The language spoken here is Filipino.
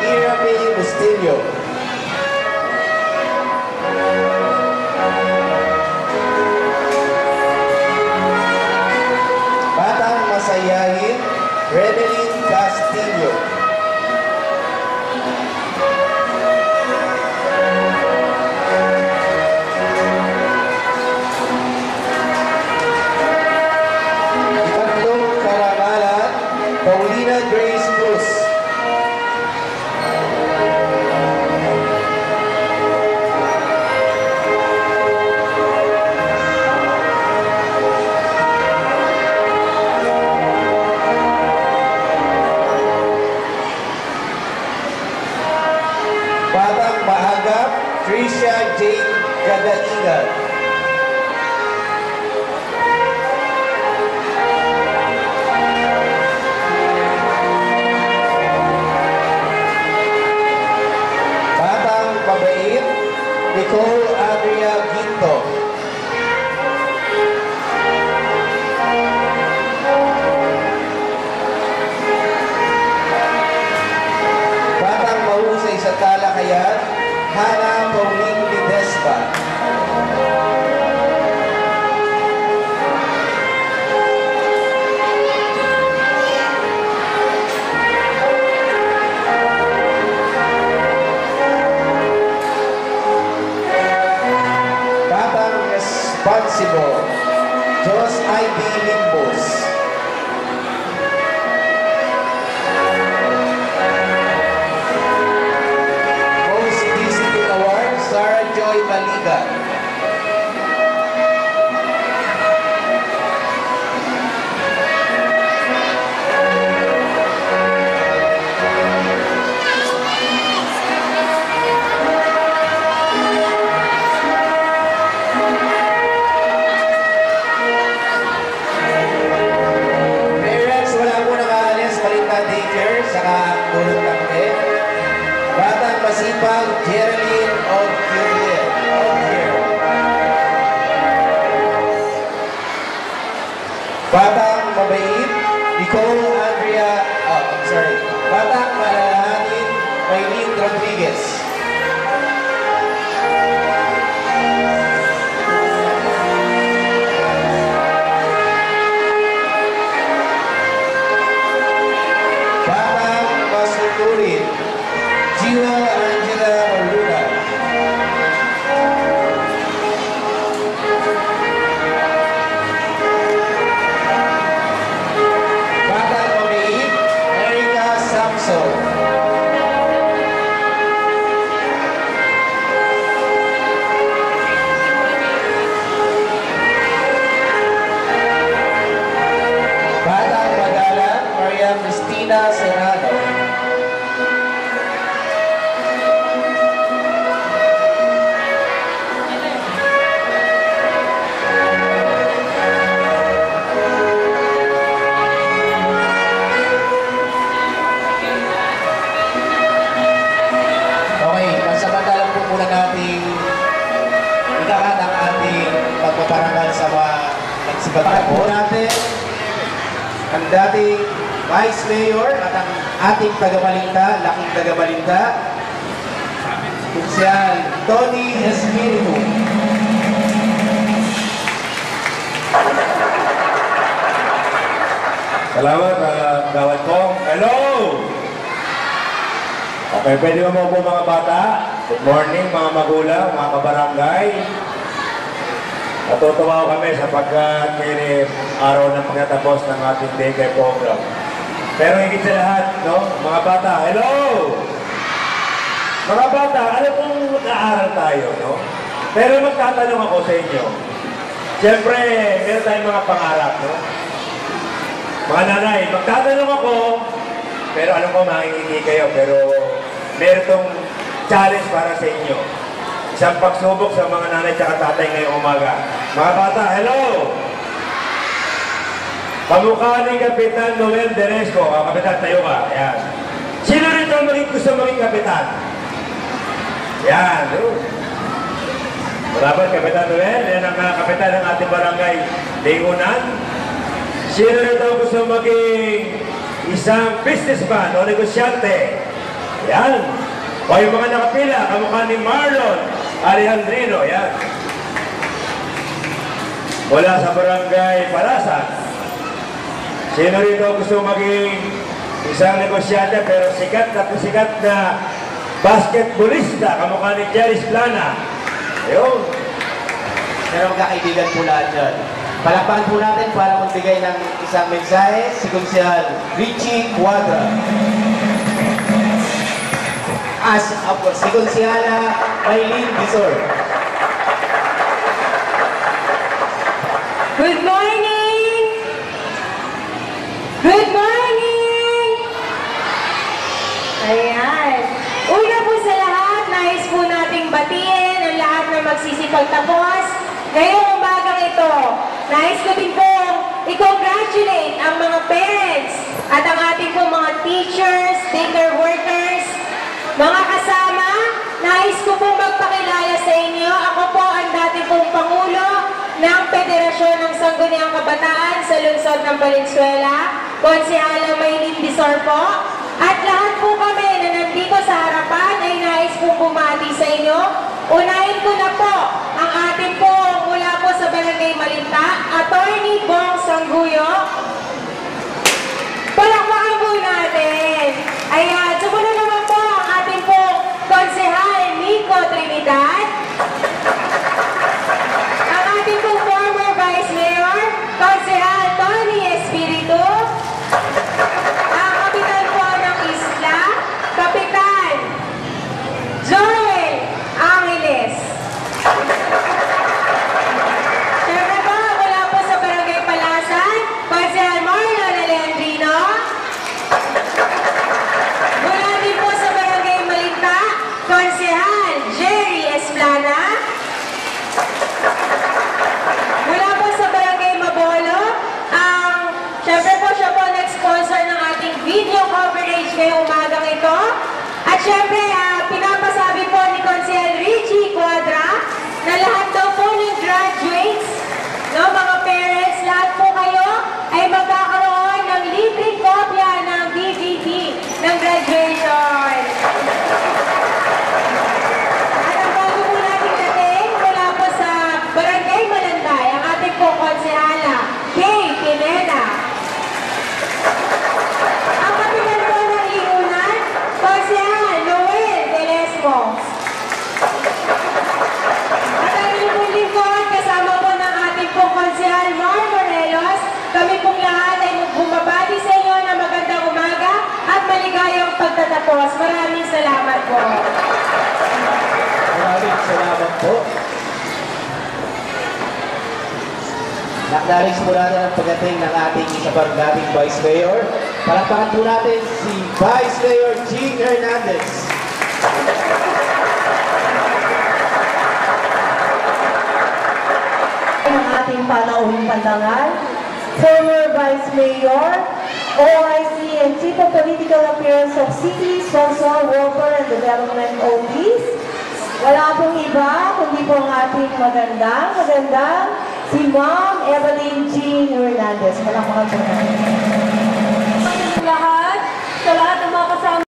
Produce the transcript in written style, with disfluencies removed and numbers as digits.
Miriam Bustillo. Batang Masayahin, Revelyn Castillo. Ikatlong karangalan, Paulina Grace Cruz. Batang Maagap, Tricia Jane Gadaigan. Batang Mabait, Nicole Adria Ginto. Batang Mahusay sa Talakayan, Hannah Pauline Ledesma. Batang Responsible, Jos I.B. Limbos. Most Visiting Award, Sarah Joy Maliga. Parents, wala po nakaalis, Marita Daycare, saka Dulot Tangke. Batang Masipag, Geraldine Odkier. Batang Mabait, Nicole Andrea, Batang Malalahanin, Maylene Rodriguez. Batang Masuturin, Gina Angela Luna. Batang Mabait, Erica Samson. Batang Magalang, Maria Cristina Serrano. Okay, pansamantalang po muna nating ikakat ang ating pagpaparangal sa mga nagsibagay po natin. Ang dating Vice Mayor at ang ating tagabalinta, laking tagabalinta, kung siya Tony Espiritu. Salamat, gawad ko. Hello! Okay, pwede mo po mga bata. Good morning, mga magulang, mga kabarangay. Natutuwa ko kami sapagkat ngayon araw ng pagkatapos ng ating daycare program. Pero higit sa lahat, no? Mga bata, hello! Mga bata, alam kong mag-aaral tayo, no? Pero magtatanong ako sa inyo. Siyempre, meron tayong mga pangarap, no? Mga nanay, magtatanong ako, pero alam ko makikinig kayo, pero meron tong challenge para sa inyo. Isang pagsubok sa mga nanay at tatay ngayong umaga. Mga bata, hello! Pamukha ni Kapitan Noel Deresco. Kapitan, tayo ka. Ayan. Sino rito gusto maging kapitan? Yan. Salamat, Kapitan Noel. Yan ang kapitan ng ating barangay Lingunan. Sino rito gusto maging isang businessman o negosyante? Yan. O yung mga nakapila, kamukha ni Marlon Alejandrino. Yan. Mula sa Barangay Parasan. Sino rito gusto maging isang negosyante pero sikat na basketballista, kamukha ni Jerry Plana. Ayun. Pero magkakaibigan po lahat dyan. Palakpakan po natin para magbigay ng isang mensahe si Konsehal Richie Cuadra. As of course, si Konsehala Maylene Bisor. Good morning! Good morning! Ayan. Una po sa lahat, nais po nating batiin ang lahat na magsisipagtapos. Ngayong umagang ito, nais ko din po i-congratulate ang mga parents at ang ating po mga teachers, daycare workers, mga kasama. Nais ko po magpakilala sa inyo. Ako po ang dati pong Pangulo ng Federasyon ng Sangguniang Kabataan sa lungsod ng Valenzuela, Konsehala Maylene Bisor po. At lahat po kami na nandito sa harapan ay nais po bumati sa inyo. Unahin ko na po ang ating po mula po sa Barangay Malinta, Attorney Bong Sangguyo. Palakpakan po natin. Ayan, sumunod naman po ang ating po Konsehal Nico Trinidad. Ang ating po former Vice Mayor, Konsehal Tony Espiritu. Ang Kapitan po ng Isla, Kapitan Joel Angeles. Siyempre po, mula po sa Barangay Palasan, Konsehal Marlon Alejandrino. Mula din po sa Barangay Malinta, Konsehal Jerry Esplana. Mula po sa Barangay Mabolo, siyempre po siya po nag-sponsor ng ating video coverage ngayong umagang ito. At siyempre, pinapasabi po ni Konsehal Richie Cuadra na lahat daw po ng graduates, no, mga parents, lahat po kayo ay magkakaroon ng libreng kopya ng DVD ng graduation. At ang bago po natin dating mula po sa Barangay Malanday, ang ating po konsehala, Kay Pineda. Ang kapitan po ng Liunan, Konsehal Noel Delesmo. At ang inyong lingkod, kasama po ng ating po Konsehal Mar Morelos, kami pong lahat ay bumabati sa inyo na magandang umaga at maligayang pagtatapos. Maraming salamat po. Maraming salamat po. Nakdaris po natin ang pagdating ng ating isa pang dating Vice Mayor. Palakpakan po natin si Vice Mayor Jean Hernandez. Ang ating panahong pandangal, former Vice Mayor, OIC and Chief of Political Affairs of City, Social Welfare and Development Office. Wala pong iba, kundi po ang ating magandang si Ma'am Evelyn Jean Hernandez. Palakpakan po natin. Lahat, sa lahat ng